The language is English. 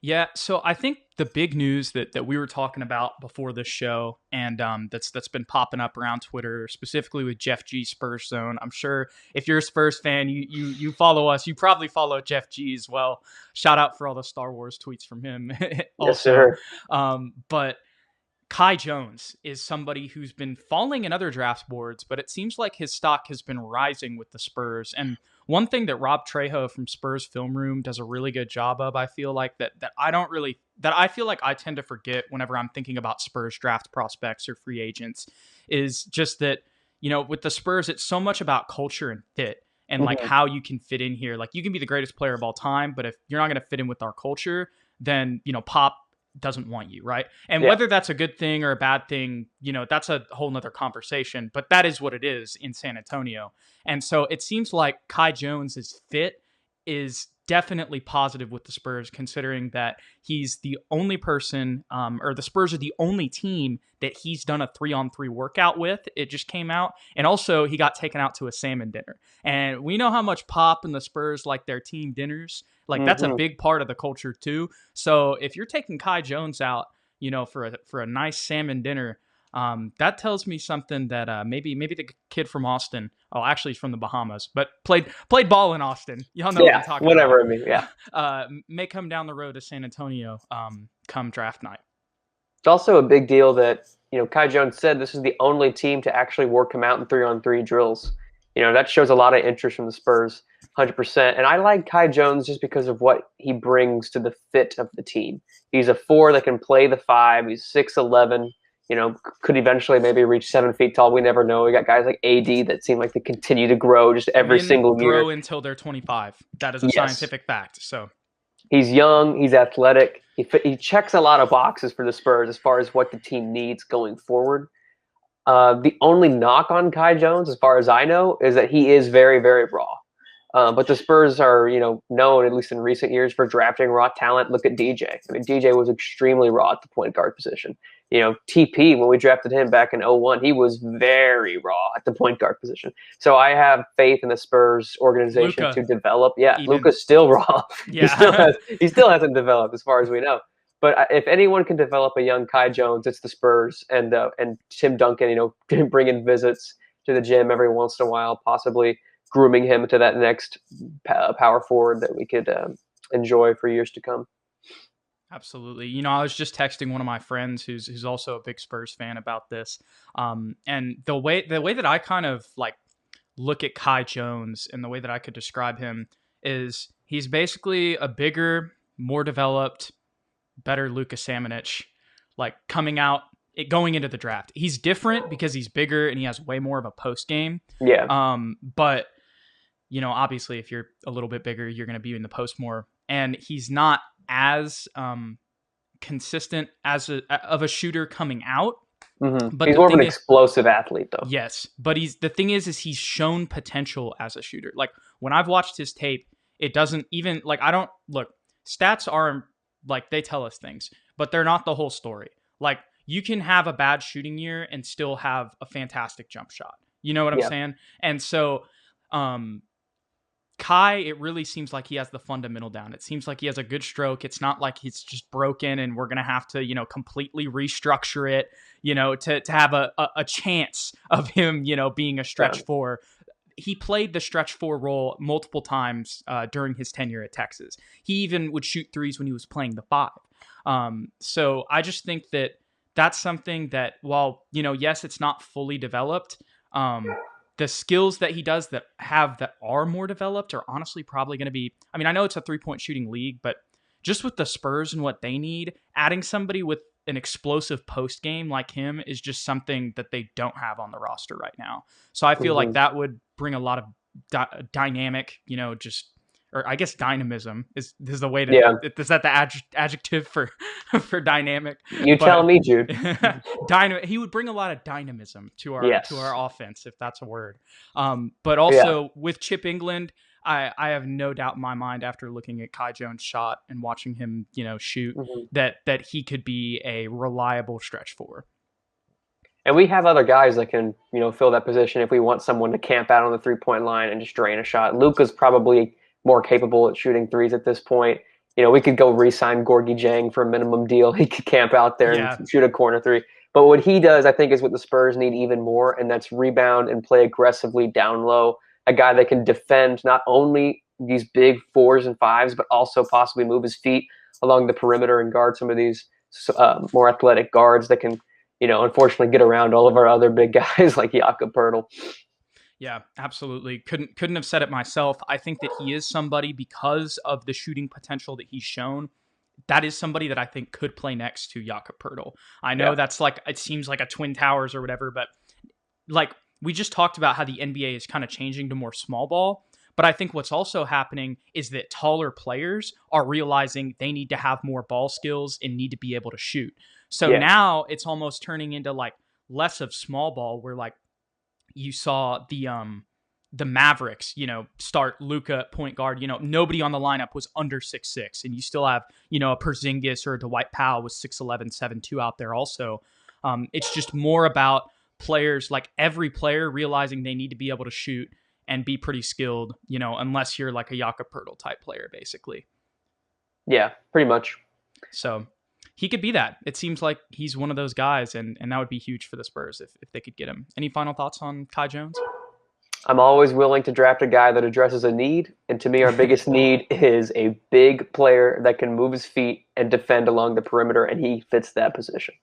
Yeah, so I think the big news that we were talking about before this show, and that's been popping up around Twitter, specifically with Jeff G Spurs Zone. I'm sure if you're a Spurs fan, you follow us. You probably follow Jeff G as well. Shout out for all the Star Wars tweets from him, Yes, also. sir. But Kai Jones is somebody who's been falling in other draft boards, but it seems like his stock has been rising with the Spurs. And one thing that Rob Trejo from Spurs Film Room does a really good job of, I feel like that I feel like I tend to forget whenever I'm thinking about Spurs draft prospects or free agents, is just that, with the Spurs, it's so much about culture and fit and like Mhm. how you can fit in here. Like you can be the greatest player of all time, but if you're not going to fit in with our culture, then Pop doesn't want you, right? And Yeah. whether that's a good thing or a bad thing, that's a whole nother conversation, but that is what it is in San Antonio. And so it seems like Kai Jones's fit is definitely positive with the Spurs, considering that he's the only person, or the Spurs are the only team that he's done a 3-on-3 workout with. It just came out. And also, he got taken out to a salmon dinner. And we know how much Pop and the Spurs like their team dinners. Like, that's a Hmm. big part of the culture, too. So if you're taking Kai Jones out, for a nice salmon dinner, that tells me something that maybe the kid from Austin, oh, actually he's from the Bahamas, but played ball in Austin. Y'all know what I'm Yeah. talking about. Whatever. I mean, yeah. May come down the road to San Antonio come draft night. It's also a big deal that, Kai Jones said this is the only team to actually work him out in 3-on-3 drills. That shows a lot of interest from the Spurs, 100%. And I like Kai Jones just because of what he brings to the fit of the team. He's a four that can play the five. He's 6'11", could eventually maybe reach 7 feet tall. We never know. We got guys like AD that seem like they continue to grow just every Men single grow year. until they're 25. That is a Yes. scientific fact. So He's young. He's athletic. He checks a lot of boxes for the Spurs as far as what the team needs going forward. The only knock on Kai Jones, as far as I know, is that he is very, very raw. But the Spurs are, known, at least in recent years, for drafting raw talent. Look at DJ. I mean, DJ was extremely raw at the point guard position. TP, when we drafted him back in '01, he was very raw at the point guard position. So I have faith in the Spurs organization Luca, to develop. Yeah, even, Luka's still raw. yeah. He still hasn't developed as far as we know. But if anyone can develop a young Kai Jones, it's the Spurs and Tim Duncan. Bring in visits to the gym every once in a while, possibly grooming him to that next power forward that we could enjoy for years to come. Absolutely. I was just texting one of my friends who's also a big Spurs fan about this. And the way that I kind of like look at Kai Jones and the way that I could describe him is he's basically a bigger, more developed, better Luka Samanic, like going into the draft. He's different because he's bigger and he has way more of a post game. Yeah, But obviously, if you're a little bit bigger, you're going to be in the post more. And he's not as consistent of a shooter coming out. But he's the more of an thing is, explosive athlete, though. yes, but the thing is he's shown potential as a shooter. Like when I've watched his tape, it doesn't even like I don't look. Stats are like they tell us things, but they're not the whole story. Like you can have a bad shooting year and still have a fantastic jump shot. You know what I'm Yeah, saying? And so, Kai, it really seems like he has the fundamental down. It seems like he has a good stroke. It's not like he's just broken and we're going to have to, completely restructure it, to have a chance of him, being a yeah. stretch four. He played the stretch four role multiple times during his tenure at Texas. He even would shoot threes when he was playing the five. So I just think that that's something that while, yes, it's not fully developed, the skills that he does that are more developed are honestly probably going to be, I mean, I know it's a 3-point shooting league, but just with the Spurs and what they need, adding somebody with an explosive post game like him is just something that they don't have on the roster right now. So I feel like Hmm. that would bring a lot of dynamic, or I guess dynamism is the way to, Yeah, is that the adjective for, for dynamic, you tell but me, Jude. he would bring a lot of dynamism to Yes. our offense, if that's a word. But Yeah. also with Chip England, I have no doubt in my mind after looking at Kai Jones' shot and watching him, shoot Hmm. that he could be a reliable stretch four. And we have other guys that can, fill that position if we want someone to camp out on the 3-point line and just drain a shot. Luka's probably more capable at shooting threes at this point. We could go re-sign Gorgie Jang for a minimum deal. He could camp out there and Yeah. shoot a corner three. But what he does, I think, is what the Spurs need even more, and that's rebound and play aggressively down low. A guy that can defend not only these big fours and fives, but also possibly move his feet along the perimeter and guard some of these more athletic guards that can, unfortunately get around all of our other big guys like Jakob Pertl. Yeah, absolutely. Couldn't have said it myself. I think that he is somebody, because of the shooting potential that he's shown, that is somebody that I think could play next to Jakob Pertl. I know Yeah. that's like, it seems like a Twin Towers or whatever, but like we just talked about how the NBA is kind of changing to more small ball. But I think what's also happening is that taller players are realizing they need to have more ball skills and need to be able to shoot. So Yeah. now it's almost turning into like less of small ball, where like you saw the Mavericks, start Luka at point guard. Nobody on the lineup was under 6'6", and you still have, a Porzingis or a Dwight Powell with 6'11", 7'2" out there also. It's just more about players, like every player realizing they need to be able to shoot and be pretty skilled, unless you're like a Jakob Pertl type player, basically. Yeah, pretty much. So he could be that. It seems like he's one of those guys, and that would be huge for the Spurs if they could get him. Any final thoughts on Kai Jones? I'm always willing to draft a guy that addresses a need. And to me, our biggest need is a big player that can move his feet and defend along the perimeter, and he fits that position.